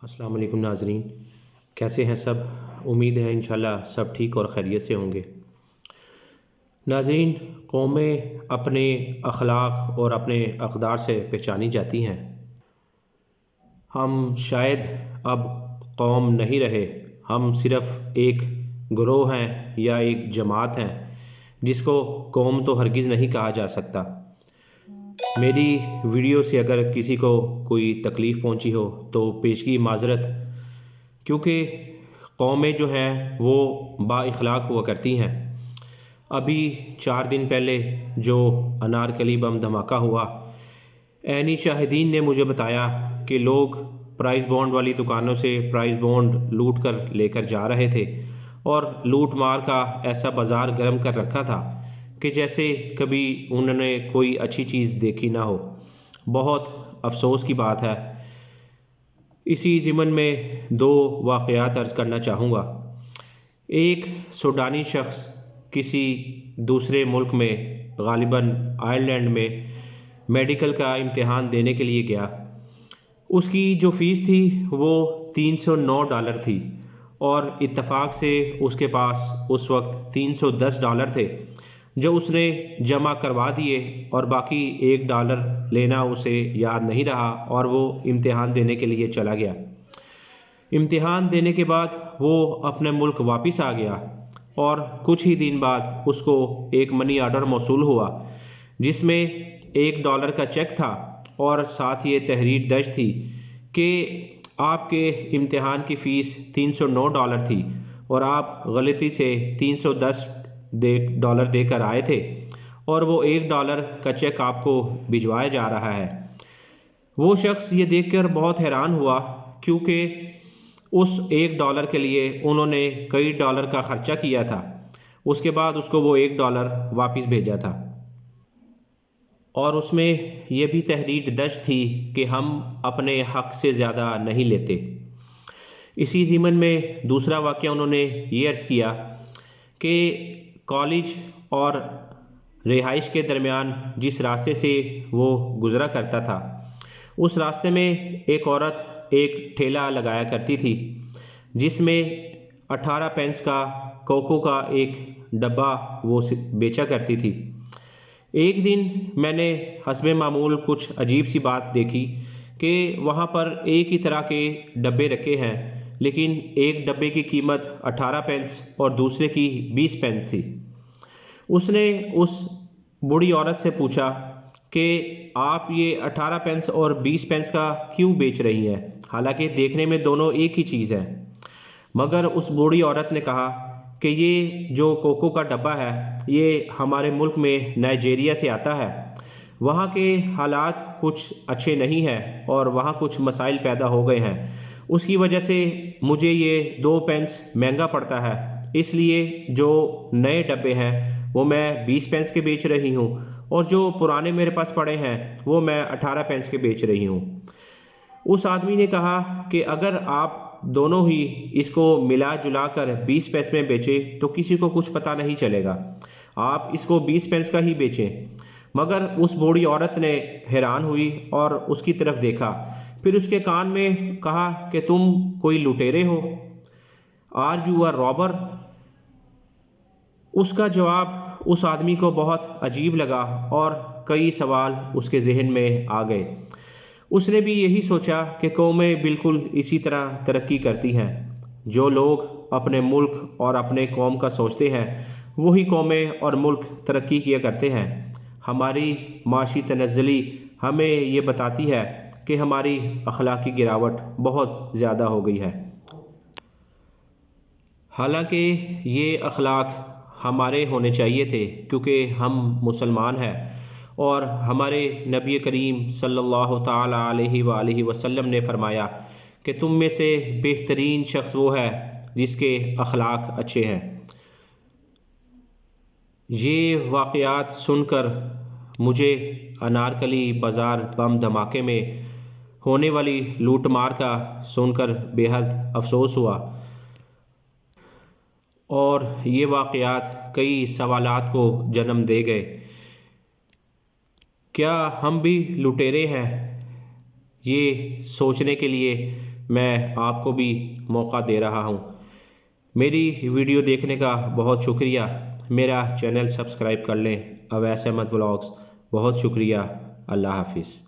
السلام علیکم ناظرین، کیسے ہیں سب؟ امید ہے انشاءاللہ سب ٹھیک اور خیریت سے ہوں گے۔ ناظرین، قومیں اپنے اخلاق اور اپنے اقدار سے پہچانی جاتی ہیں۔ ہم شاید اب قوم نہیں رہے، ہم صرف ایک گروہ ہیں یا ایک جماعت ہیں جس کو قوم تو ہرگز نہیں کہا جا سکتا۔ میری ویڈیو سے اگر کسی کو کوئی تکلیف پہنچی ہو تو پیشگی معذرت، کیونکہ قومیں جو ہیں وہ با اخلاق ہوا کرتی ہیں۔ ابھی 4 دن پہلے جو انارکلی بم دھماکہ ہوا، عینی شاہدین نے مجھے بتایا کہ لوگ پرائز بانڈ والی دکانوں سے پرائز بانڈ لوٹ کر لے کر جا رہے تھے اور لوٹ مار کا ایسا بازار گرم کر رکھا تھا کہ جیسے کبھی انہوں نے کوئی اچھی چیز دیکھی نہ ہو۔ بہت افسوس کی بات ہے۔ اسی ضمن میں 2 واقعات عرض کرنا چاہوں گا۔ ایک سوڈانی شخص کسی دوسرے ملک میں، غالباً آئرلینڈ میں، میڈیکل کا امتحان دینے کے لیے گیا۔ اس کی جو فیس تھی وہ $309 تھی اور اتفاق سے اس کے پاس اس وقت $310 تھے جو اس نے جمع کروا دیے، اور باقی $1 لینا اسے یاد نہیں رہا اور وہ امتحان دینے کے لیے چلا گیا۔ امتحان دینے کے بعد وہ اپنے ملک واپس آ گیا اور کچھ ہی دن بعد اس کو ایک منی آرڈر موصول ہوا جس میں $1 کا چیک تھا اور ساتھ یہ تحریر درج تھی کہ آپ کے امتحان کی فیس $309 تھی اور آپ غلطی سے $310 دے کر آئے تھے اور وہ $1 کا چیک آپ کو بھجوایا جا رہا ہے۔ وہ شخص یہ دیکھ کر بہت حیران ہوا کیونکہ اس $1 کے لیے انہوں نے کئی ڈالر کا خرچہ کیا تھا۔ اس کے بعد اس کو وہ $1 واپس بھیجا تھا اور اس میں یہ بھی تحریر درج تھی کہ ہم اپنے حق سے زیادہ نہیں لیتے۔ اسی ضمن میں دوسرا واقعہ انہوں نے یہ عرض کیا کہ کالج اور رہائش کے درمیان جس راستے سے وہ گزرا کرتا تھا، اس راستے میں ایک عورت ایک ٹھیلا لگایا کرتی تھی جس میں 18 پینس کا کوکو کا ایک ڈبہ وہ بیچا کرتی تھی۔ ایک دن میں نے حسب معمول کچھ عجیب سی بات دیکھی کہ وہاں پر ایک ہی طرح کے ڈبے رکھے ہیں، لیکن ایک ڈبے کی قیمت 18 پینس اور دوسرے کی 20 پینس تھی۔ اس نے اس بوڑھی عورت سے پوچھا کہ آپ یہ 18 پینس اور 20 پینس کا کیوں بیچ رہی ہیں، حالانکہ دیکھنے میں دونوں ایک ہی چیز ہے؟ مگر اس بوڑھی عورت نے کہا کہ یہ جو کوکو کا ڈبہ ہے یہ ہمارے ملک میں نائجیریا سے آتا ہے، وہاں کے حالات کچھ اچھے نہیں ہیں اور وہاں کچھ مسائل پیدا ہو گئے ہیں، اس کی وجہ سے مجھے یہ 2 پینس مہنگا پڑتا ہے، اس لیے جو نئے ڈبے ہیں وہ میں 20 پینس کے بیچ رہی ہوں اور جو پرانے میرے پاس پڑے ہیں وہ میں 18 پینس کے بیچ رہی ہوں۔ اس آدمی نے کہا کہ اگر آپ دونوں ہی اس کو ملا جلا کر 20 پینس میں بیچے تو کسی کو کچھ پتہ نہیں چلے گا، آپ اس کو 20 پینس کا ہی بیچیں۔ مگر اس بوڑھی عورت نے حیران ہوئی اور اس کی طرف دیکھا، پھر اس کے کان میں کہا کہ تم کوئی لٹیرے ہو؟ آر یو اے رابر؟ اس کا جواب اس آدمی کو بہت عجیب لگا اور کئی سوال اس کے ذہن میں آ گئے۔ اس نے بھی یہی سوچا کہ قومیں بالکل اسی طرح ترقی کرتی ہیں، جو لوگ اپنے ملک اور اپنے قوم کا سوچتے ہیں وہی قومیں اور ملک ترقی کیا کرتے ہیں۔ ہماری معاشی تنزلی ہمیں یہ بتاتی ہے کہ ہماری اخلاقی گراوٹ بہت زیادہ ہو گئی ہے۔ حالانکہ یہ اخلاق ہمارے ہونے چاہیے تھے کیونکہ ہم مسلمان ہیں اور ہمارے نبی کریم صلی اللہ تعالیٰ علیہ وآلہ وسلم نے فرمایا کہ تم میں سے بہترین شخص وہ ہے جس کے اخلاق اچھے ہیں۔ یہ واقعات سن کر مجھے انارکلی بازار بم دھماکے میں ہونے والی لوٹ مار کا سن کر بے حد افسوس ہوا، اور یہ واقعات کئی سوالات کو جنم دے گئے۔ کیا ہم بھی لٹیرے ہیں؟ یہ سوچنے کے لیے میں آپ کو بھی موقع دے رہا ہوں۔ میری ویڈیو دیکھنے کا بہت شکریہ۔ میرا چینل سبسکرائب کر لیں۔ اویس احمد بلاگز، بہت شکریہ۔ اللہ حافظ۔